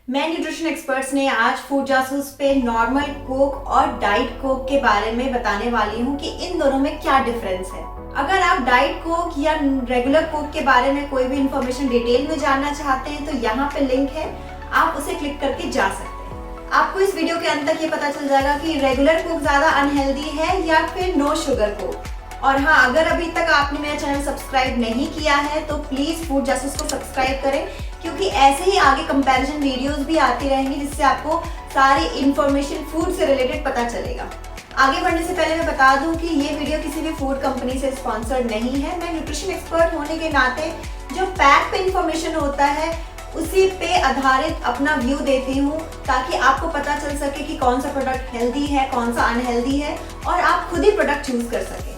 मैं nutrition experts ने आज फूड जासूस पे नॉर्मल कोक और डाइट कोक के बारे में बताने वाली हूँ कि इन दोनों में क्या डिफरेंस है। अगर आप डाइट कोक या रेगुलर कोक के बारे में कोई भी इंफॉर्मेशन डिटेल में जानना चाहते हैं तो यहाँ पे लिंक है, आप उसे क्लिक करके जा सकते हैं। आपको इस वीडियो के अंत तक ये पता चल जाएगा कि रेगुलर कोक ज्यादा अनहेल्दी है या फिर नो शुगर कोक। और हाँ, अगर अभी तक आपने मेरा चैनल सब्सक्राइब नहीं किया है तो प्लीज फूड जासूस को सब्सक्राइब करें, क्योंकि ऐसे ही आगे कंपैरिजन वीडियोस भी आती रहेंगी जिससे आपको सारी इंफॉर्मेशन फूड से रिलेटेड पता चलेगा। आगे बढ़ने से पहले मैं बता दूं कि ये वीडियो किसी भी फूड कंपनी से स्पॉन्सर्ड नहीं है। मैं न्यूट्रिशन एक्सपर्ट होने के नाते जो पैक पे इंफॉर्मेशन होता है उसी पे आधारित अपना व्यू देती हूँ, ताकि आपको पता चल सके कि कौन सा प्रोडक्ट हेल्दी है, कौन सा अनहेल्दी है और आप खुद ही प्रोडक्ट चूज कर सके।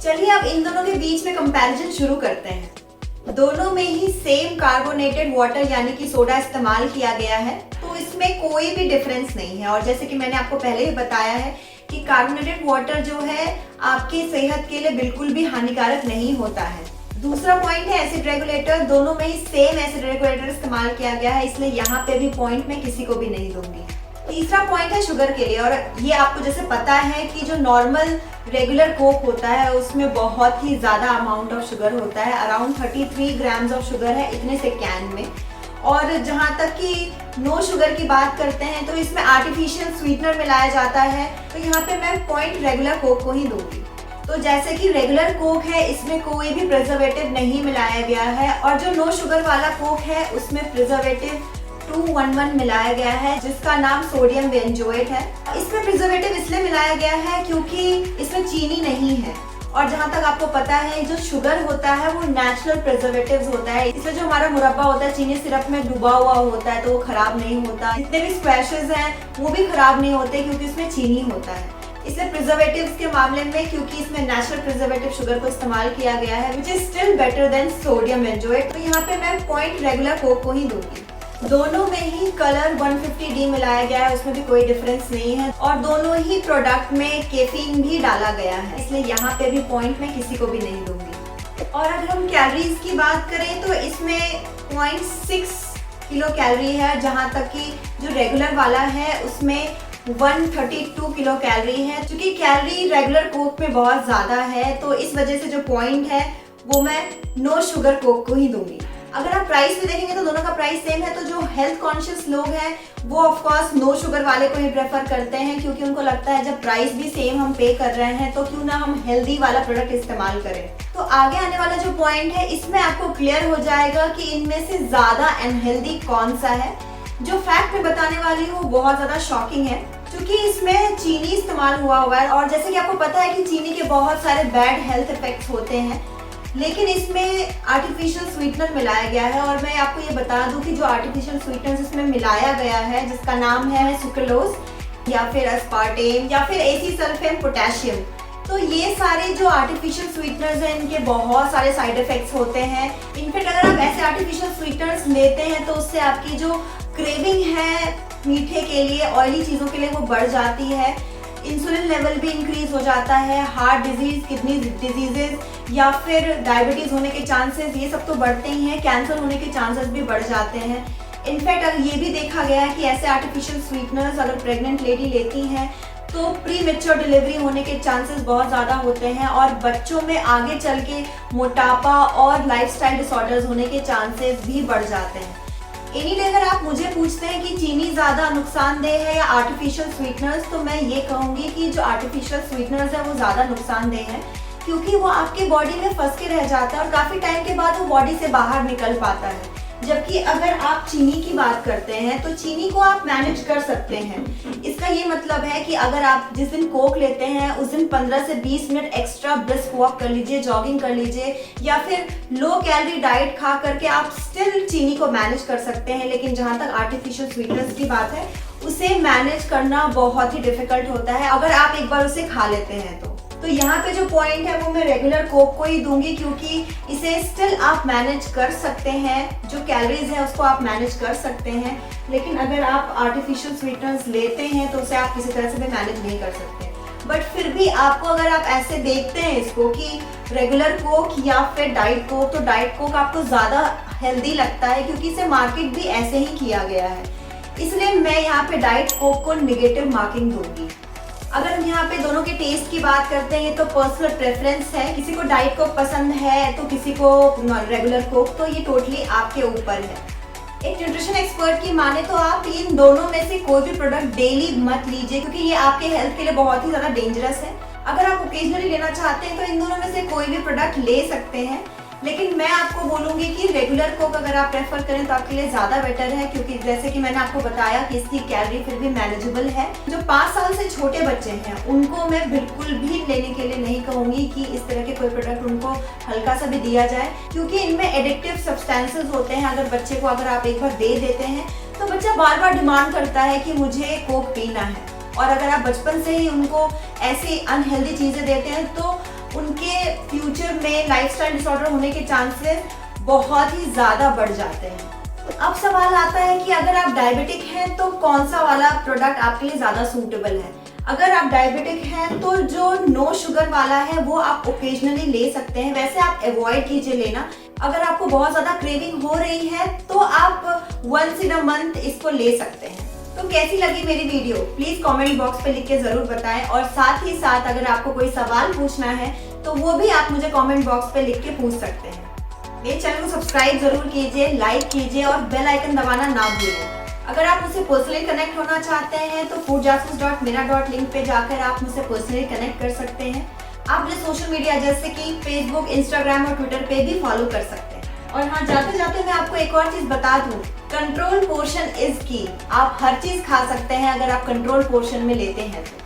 चलिए अब इन दोनों के बीच में कंपैरिजन शुरू करते हैं। दोनों में ही सेम कार्बोनेटेड वाटर यानी कि सोडा इस्तेमाल किया गया है, तो इसमें कोई भी डिफरेंस नहीं है। और जैसे कि मैंने आपको पहले ही बताया है कि कार्बोनेटेड वाटर जो है आपकी सेहत के लिए बिल्कुल भी हानिकारक नहीं होता है। दूसरा पॉइंट है एसिड रेगुलेटर। दोनों में ही सेम एसिड रेगुलेटर इस्तेमाल किया गया है, इसलिए यहाँ पे भी पॉइंट मैं किसी को भी नहीं दूंगी। तीसरा पॉइंट है शुगर के लिए, और ये आपको जैसे पता है कि जो नॉर्मल रेगुलर कोक होता है उसमें बहुत ही ज्यादा अमाउंट ऑफ शुगर होता है, अराउंड 33 ग्राम्स ऑफ शुगर है इतने से कैन में। और जहाँ तक कि नो शुगर की बात करते हैं तो इसमें आर्टिफिशियल स्वीटनर मिलाया जाता है, तो यहाँ पे मैं पॉइंट रेगुलर कोक को ही दूंगी। तो जैसे कि रेगुलर कोक है इसमें कोई भी प्रिजर्वेटिव नहीं मिलाया गया है, और जो नो शुगर वाला कोक है उसमें प्रिजर्वेटिव 211 मिलाया गया है जिसका नाम सोडियम बेंजोएट है। इसमें प्रिजर्वेटिव इसलिए मिलाया गया है क्योंकि इसमें चीनी नहीं है, और जहाँ तक आपको पता है जो शुगर होता है वो नेचुरल प्रिजर्वेटिव्स होता है, इसलिए जो हमारा मुरब्बा होता है चीनी सिरप में डूबा हुआ होता है तो वो खराब नहीं होता। जितने भी स्क्वैशेस हैं वो भी खराब नहीं होते क्योंकि इसमें चीनी होता है। इसलिए प्रिजर्वेटिव्स के मामले में क्योंकि इसमें नेचुरल प्रिजर्वेटिव शुगर को इस्तेमाल किया गया है which is still better than sodium benzoate, तो यहाँ पे मैं पॉइंट रेगुलर कोक को ही दूंगी। दोनों में ही कलर 150D मिलाया गया है, उसमें भी कोई डिफरेंस नहीं है, और दोनों ही प्रोडक्ट में कैफीन भी डाला गया है, इसलिए यहाँ पे भी पॉइंट मैं किसी को भी नहीं दूंगी। और अगर हम कैलोरीज की बात करें तो इसमें 0.6 किलो कैलोरी है, जहाँ तक कि जो रेगुलर वाला है उसमें 132 किलो कैलोरी है। चूंकि कैलोरी रेगुलर कोक में बहुत ज्यादा है तो इस वजह से जो पॉइंट है वो मैं नो शुगर कोक को ही दूंगी। अगर आप प्राइस में देखेंगे तो दोनों का प्राइस सेम है, तो जो हेल्थ कॉन्शियस लोग हैं वो ऑफ कोर्स नो शुगर वाले को ही प्रेफर करते हैं, क्योंकि उनको लगता है जब प्राइस भी सेम हम पे कर रहे हैं तो क्यों ना हम हेल्दी वाला प्रोडक्ट इस्तेमाल करें। तो आगे आने वाला जो पॉइंट है इसमें आपको क्लियर हो जाएगा कि इनमें से ज्यादा अनहेल्दी कौन सा है। जो फैक्ट मैं बताने वाली हूँ बहुत ज्यादा शॉकिंग है, क्योंकि इसमें चीनी इस्तेमाल हुआ है, और जैसे कि आपको पता है कि चीनी के बहुत सारे बैड हेल्थ इफेक्ट्स होते हैं, लेकिन इसमें आर्टिफिशियल स्वीटनर मिलाया गया है। और मैं आपको ये बता दूं कि जो आर्टिफिशियल स्वीटनर इसमें मिलाया गया है जिसका नाम है सुक्रोज या फिर अस्पार्टेम या फिर एसिसल्फेम पोटेशियम, तो ये सारे जो आर्टिफिशियल स्वीटनर्स हैं इनके बहुत सारे साइड इफेक्ट्स होते हैं। इनफैक्ट अगर आप ऐसे आर्टिफिशियल स्वीटनर्स लेते हैं तो उससे आपकी जो क्रेविंग है मीठे के लिए, ऑयली चीज़ों के लिए, वो बढ़ जाती है। इंसुलिन लेवल भी इंक्रीज हो जाता है, हार्ट डिजीज, किडनी डिजीजेज या फिर डायबिटीज होने के चांसेस ये सब तो बढ़ते ही हैं, कैंसर होने के चांसेस भी बढ़ जाते हैं। इनफैक्ट अब ये भी देखा गया है कि ऐसे आर्टिफिशियल स्वीटनर्स अगर प्रेग्नेंट लेडी लेती हैं तो प्री मेच्योर डिलीवरी होने के चांसेस बहुत ज़्यादा होते हैं, और बच्चों में आगे चल के मोटापा और लाइफस्टाइल डिसऑर्डर्स होने के चांसेस भी बढ़ जाते हैं। एनी डे अगर आप मुझे पूछते हैं कि चीनी ज्यादा नुकसानदेह है या आर्टिफिशियल स्वीटनर्स, तो मैं ये कहूंगी कि जो आर्टिफिशियल स्वीटनर्स है वो ज्यादा नुकसानदेह है, क्योंकि वो आपके बॉडी में फंस के रह जाता है और काफी टाइम के बाद वो बॉडी से बाहर निकल पाता है। जबकि अगर आप चीनी की बात करते हैं तो चीनी को आप मैनेज कर सकते हैं। इसका ये मतलब है कि अगर आप जिस दिन कोक लेते हैं उस दिन 15 से 20 मिनट एक्स्ट्रा ब्रिस्क वॉक कर लीजिए, जॉगिंग कर लीजिए, या फिर लो कैलोरी डाइट खा करके आप स्टिल चीनी को मैनेज कर सकते हैं। लेकिन जहाँ तक आर्टिफिशियल स्वीटनेस की बात है उसे मैनेज करना बहुत ही डिफिकल्ट होता है अगर आप एक बार उसे खा लेते हैं तो यहाँ पे जो पॉइंट है वो मैं रेगुलर कोक को ही दूंगी, क्योंकि इसे स्टिल आप मैनेज कर सकते हैं, जो कैलोरीज है उसको आप मैनेज कर सकते हैं। लेकिन अगर आप आर्टिफिशियल स्वीटनर्स लेते हैं तो उसे आप किसी तरह से भी मैनेज नहीं कर सकते। बट फिर भी आपको अगर आप ऐसे देखते हैं इसको कि रेगुलर कोक या फिर डाइट कोक, तो डाइट कोक आपको ज़्यादा हेल्दी लगता है क्योंकि इसे मार्केट भी ऐसे ही किया गया है। इसलिए मैं यहाँ पे डाइट कोक को निगेटिव मार्किंग दूंगी। अगर हम यहाँ पे दोनों के टेस्ट की बात करते हैं तो पर्सनल प्रेफरेंस है, किसी को डाइट कोक पसंद है तो किसी को रेगुलर कोक, तो ये टोटली आपके ऊपर है। एक न्यूट्रिशन एक्सपर्ट की माने तो आप इन दोनों में से कोई भी प्रोडक्ट डेली मत लीजिए, क्योंकि ये आपके हेल्थ के लिए बहुत ही ज्यादा डेंजरस है। अगर आप ओकेजनली लेना चाहते हैं तो इन दोनों में से कोई भी प्रोडक्ट ले सकते हैं, लेकिन मैं आपको बोलूंगी कि रेगुलर कोक अगर आप प्रेफर करें तो आपके लिए ज्यादा बेटर है, क्योंकि जैसे कि मैंने आपको बताया कि इसकी कैलोरी फिर भी मैनेजेबल है। जो 5 साल से छोटे बच्चे हैं उनको मैं बिल्कुल भी लेने के लिए नहीं कहूंगी कि इस तरह के कोई प्रोडक्ट उनको हल्का सा भी दिया जाए, क्योंकि इनमें एडिक्टिव सब्सटेंसेस होते हैं। अगर बच्चे को अगर आप एक बार दे देते हैं तो बच्चा बार बार डिमांड करता है कि मुझे कोक पीना है, और अगर आप बचपन से ही उनको ऐसी अनहेल्दी चीजें देते हैं तो उनके फ्यूचर में लाइफस्टाइल डिसऑर्डर होने के चांसेस बहुत ही ज्यादा बढ़ जाते हैं। अब सवाल आता है कि अगर आप डायबिटिक हैं तो कौन सा वाला प्रोडक्ट आपके लिए ज्यादा सूटेबल है। अगर आप डायबिटिक हैं तो जो नो शुगर वाला है वो आप ओकेजनली ले सकते हैं, वैसे आप अवॉइड कीजिए लेना। अगर आपको बहुत ज्यादा क्रेविंग हो रही है तो आप वंस इन अ मंथ इसको ले सकते हैं। तो कैसी लगी मेरी वीडियो प्लीज कमेंट बॉक्स पे लिख के जरूर बताएं, और साथ ही साथ अगर आपको कोई सवाल पूछना है तो वो भी आप मुझे कमेंट बॉक्स पे लिख के पूछ सकते हैं। मेरे चैनल को सब्सक्राइब जरूर कीजिए, लाइक कीजिए और बेल आइकन दबाना ना भूलें। अगर आप मुझसे पर्सनली कनेक्ट होना चाहते हैं तो foodjasus.mera.link पे जाकर आप मुझसे पर्सनली कनेक्ट कर सकते हैं। आप मुझे सोशल मीडिया जैसे कि फेसबुक, इंस्टाग्राम और ट्विटर पे भी फॉलो कर सकते हैं। और हाँ, जाते जाते मैं आपको एक और चीज बता दूं, कंट्रोल पोर्शन इज की। आप हर चीज खा सकते हैं अगर आप कंट्रोल पोर्शन में लेते हैं तो।